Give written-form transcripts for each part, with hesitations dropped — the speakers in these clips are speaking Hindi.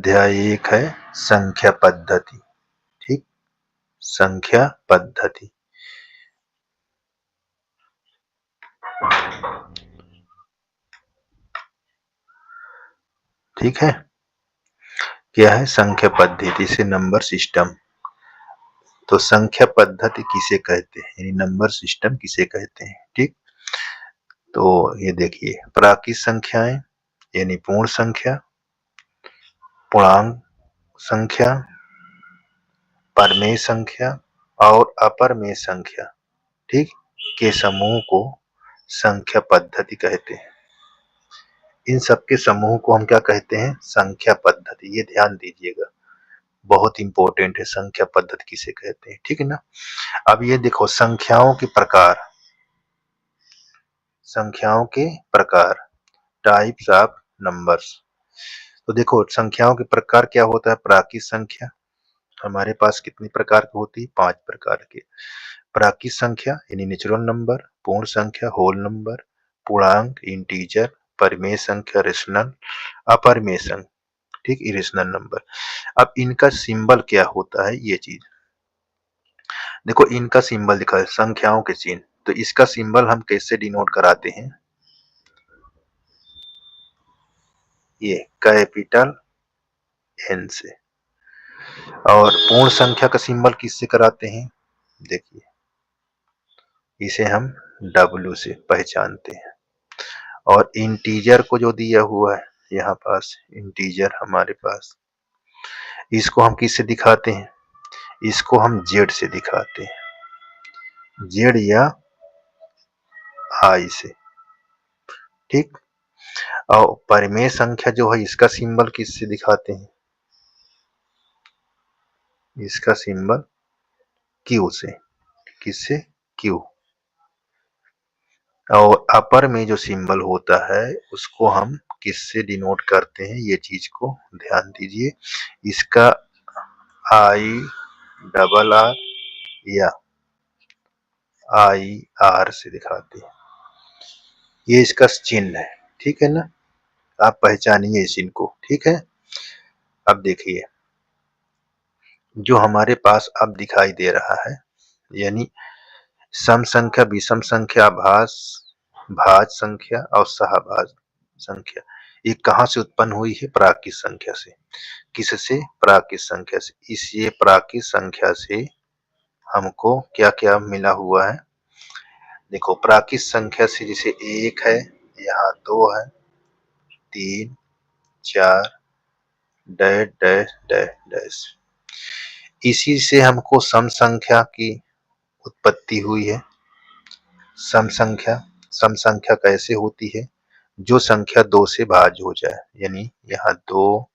अध्याय 1 है संख्या पद्धति। ठीक, संख्या पद्धति। ठीक है, क्या है संख्या पद्धति से नंबर सिस्टम। तो संख्या पद्धति किसे कहते हैं, यानी नंबर सिस्टम किसे कहते हैं। ठीक, तो ये देखिए, प्राकृत संख्याएं यानी पूर्ण संख्या, पूर्णांक संख्या, परमेय संख्या और अपरमेय संख्या, ठीक, के समूह को संख्या पद्धति कहते हैं। इन सब के समूह को हम क्या कहते हैं, संख्या पद्धति। ये ध्यान दीजिएगा, बहुत इंपॉर्टेंट है संख्या पद्धति किसे कहते हैं। ठीक है ना। अब ये देखो, संख्याओं के प्रकार, संख्याओं के प्रकार, टाइप्स ऑफ नंबर्स। तो देखो, संख्याओं के प्रकार क्या होता है। प्राकृत संख्या हमारे पास कितनी प्रकार की होती है, 5 प्रकार के। प्राकृत संख्या यानी नेचुरल नंबर, पूर्ण संख्या होल नंबर, पूर्णांक इंटीजर, परिमेय संख्या रेशनल, अपरिमेय संख्या, ठीक, इरेशनल नंबर। अब इनका सिंबल क्या होता है, ये चीज देखो। इनका सिंबल दिखा है, संख्याओं के चिन्ह। तो इसका सिंबल हम कैसे डिनोट कराते हैं, ये कैपिटल एन से। और पूर्ण संख्या का सिंबल किससे कराते हैं, देखिए, इसे हम डब्ल्यू से पहचानते हैं। और इंटीजर को जो दिया हुआ है यहाँ पास, इंटीजर हमारे पास, इसको हम किससे दिखाते हैं, इसको हम जेड से दिखाते हैं, जेड या आई से। ठीक, और परिमेय संख्या जो है, इसका सिंबल किससे दिखाते हैं, इसका सिंबल क्यू से। किससे, क्यू। और अपर में जो सिंबल होता है उसको हम किससे डिनोट करते हैं, ये चीज को ध्यान दीजिए। इसका आई डबल आर या आई आर से दिखाते हैं, ये इसका चिन्ह है। ठीक है ना, आप पहचानिए इस चिन्ह को। ठीक है, अब देखिए, जो हमारे पास अब दिखाई दे रहा है, यानी सम संख्या, विषम संख्या, भाज्य संख्या और सहभाज्य संख्या, ये कहाँ से उत्पन्न हुई है, प्राकृत संख्या से। किससे, प्राकृत संख्या से। इस ये प्राकृत संख्या से हमको क्या क्या मिला हुआ है, देखो। प्राकृत संख्या से जैसे 1 है, यहाँ 2 है, 3, 4, डैश डैश डैश डैश। इसी से हमको सम संख्या की उत्पत्ति हुई है। सम संख्या कैसे होती है, जो संख्या 2 से भाज्य हो जाए। यानी यहाँ 2,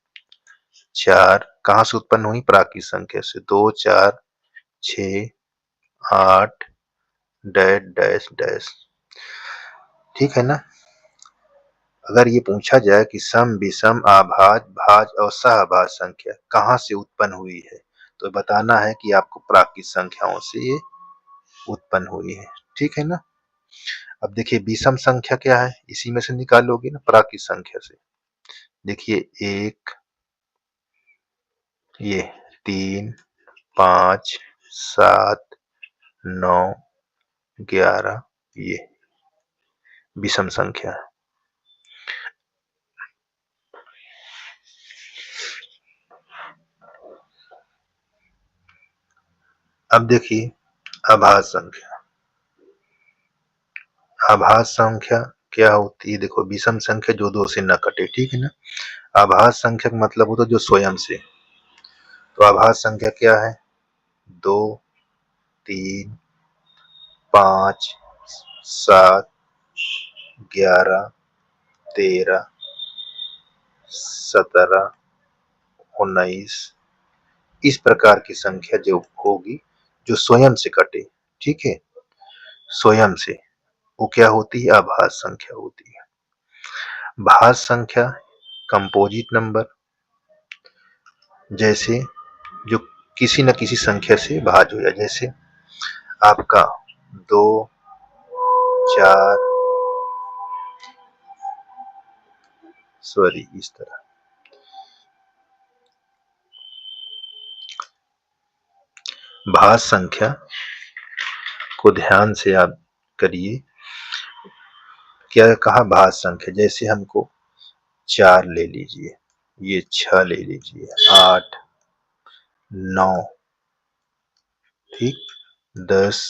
4 कहाँ से उत्पन्न हुई, प्राकृत संख्या से। 2, 4, 6, 8, डैश डैश डैश। ठीक है ना। अगर ये पूछा जाए कि सम, विषम, आभाज्य, भाज्य और सहभाज्य संख्या कहाँ से उत्पन्न हुई है, तो बताना है कि आपको प्राकृत संख्याओं से ये उत्पन्न हुई है। ठीक है ना। अब देखिए, विषम संख्या क्या है, इसी में से निकालोगे ना, प्राकृत संख्या से। देखिए, 1, ये 3, 5, 7, 9, 11, ये विषम संख्या है। अब देखिए, अभाज्य संख्या। अभाज्य संख्या क्या होती है, देखो, विषम संख्या जो 2 से न कटे। ठीक है ना। अभाज्य संख्या का मतलब होता है जो स्वयं से। तो अभाज्य संख्या क्या है, 2, 3, 5, 7, 11, 13, 17, 19, इस प्रकार की संख्या जो होगी, जो स्वयं से कटे। ठीक है, स्वयं से, वो क्या होती है, अभाज्य संख्या होती है। भाज्य संख्या, कंपोजिट नंबर, जैसे जो किसी न किसी संख्या से भाज्य हो जाए। जैसे आपका 2, 4, सॉरी, इस तरह भाज्य संख्या को ध्यान से आप करिए। क्या कहा? भाज्य संख्या। जैसे हमको 4 ले लीजिए, ये 6 ले लीजिए, 8, 9, ठीक, 10,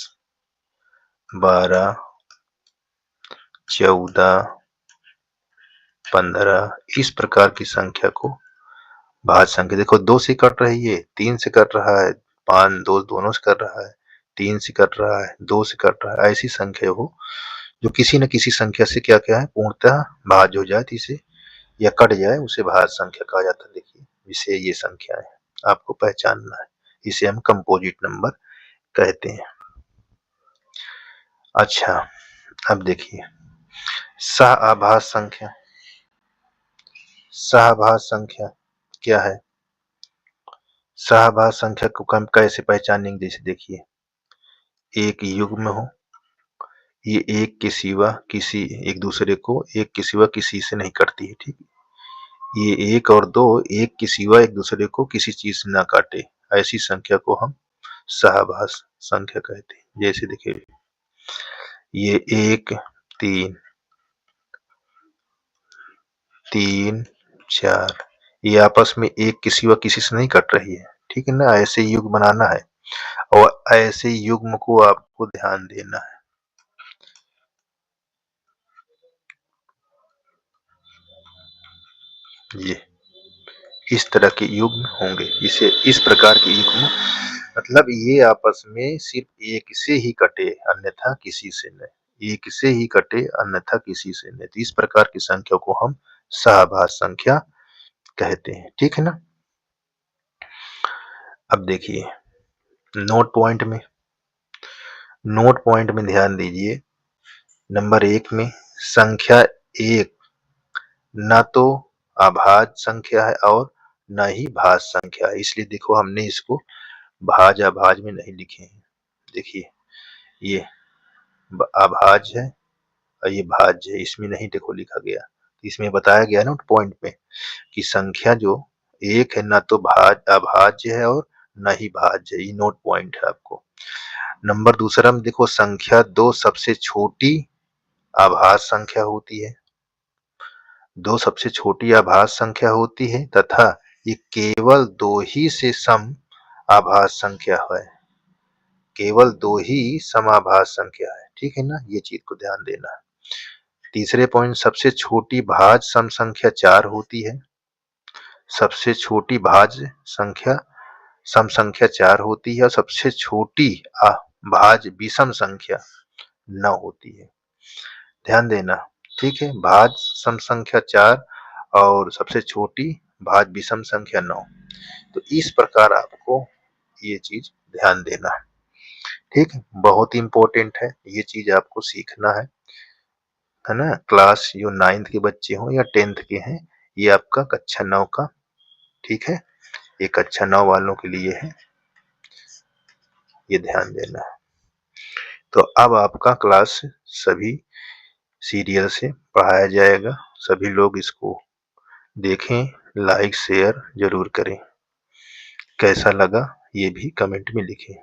12, 14, 15, इस प्रकार की संख्या को भाज्य संख्या। देखो 2 से कट रही है, 3 से कट रहा है, 5, 2 दोनों से कट रहा है, 3 से कट रहा है, 2 से कट रहा है। ऐसी संख्या हो जो किसी न किसी संख्या से क्या है, पूर्णतः भाज्य हो जाए, इसे या कट जाए, उसे भाज्य संख्या कहा जाता है। देखिए, इसे ये संख्या है, आपको पहचानना है। इसे हम कंपोजिट नंबर कहते हैं। अच्छा, अब देखिए सहआभाज्य संख्या। सहआभाज्य संख्या क्या है? सहआभाज्य संख्या को हम कैसे पहचानेंगे? जैसे देखिए, एक युग्म हो, ये एक के सिवा किसी एक दूसरे को एक के सिवा किसी से नहीं कटती है, ठीक। ये 1 और 2 एक के सिवा एक दूसरे को किसी चीज से ना काटे, ऐसी संख्या को हम सहआभाज्य संख्या कहते हैं। जैसे देखिए, ये 1, 3, 3, 4, ये आपस में एक के सिवा किसी से नहीं कट रही है, ठीक है ना। ऐसे युग्म बनाना है और ऐसे युग्म को आपको ध्यान देना है। ये इस तरह के युग्म होंगे, इसे इस प्रकार के युग्म, मतलब ये आपस में सिर्फ एक से ही कटे, अन्यथा किसी से नहीं। एक से ही कटे, अन्यथा किसी से नहीं। तो इस प्रकार की संख्या को हम सहआभाज्य संख्या कहते हैं, ठीक है ना। अब देखिए नोट पॉइंट में ध्यान दीजिए। नंबर 1 में संख्या 1 न तो अभाज्य संख्या है और न ही भाज्य संख्या है, इसलिए देखो हमने इसको भाज्य अभाज्य में नहीं लिखे हैं। देखिए, ये अभाज्य है और ये भाज्य है, इसमें नहीं देखो लिखा गया। इसमें बताया गया नोट पॉइंट में कि संख्या जो 1 है न तो अभाज्य है और न ही भाज्य है। ये नोट पॉइंट है आपको। नंबर दूसरा में देखो, संख्या 2 सबसे छोटी अभाज्य संख्या होती है। 2 सबसे छोटी अभाज्य संख्या होती है तथा ये केवल 2 ही से सम अभाज्य संख्या है। केवल 2 ही समाभाज्य संख्या है, ठीक है ना। ये चीज को ध्यान देना है। तीसरे पॉइंट, सबसे छोटी भाज्य सम संख्या 4 होती है। सबसे छोटी भाज्य संख्या सम संख्या 4 होती है और सबसे छोटी भाज्य विषम संख्या 9 होती है। ध्यान देना, ठीक है। भाज्य सम संख्या 4 और सबसे छोटी भाज्य विषम संख्या 9। तो इस प्रकार आपको ये चीज ध्यान देना है, ठीक है। बहुत इंपॉर्टेंट है, ये चीज आपको सीखना है ना। क्लास जो 9th के बच्चे हो या 10th के हैं, ये आपका कक्षा 9 का, ठीक है। ये कक्षा 9 वालों के लिए है, ये ध्यान देना है। तो अब आपका क्लास सभी सीरियल से पढ़ाया जाएगा। सभी लोग इसको देखें, लाइक शेयर जरूर करें। कैसा लगा ये भी कमेंट में लिखें।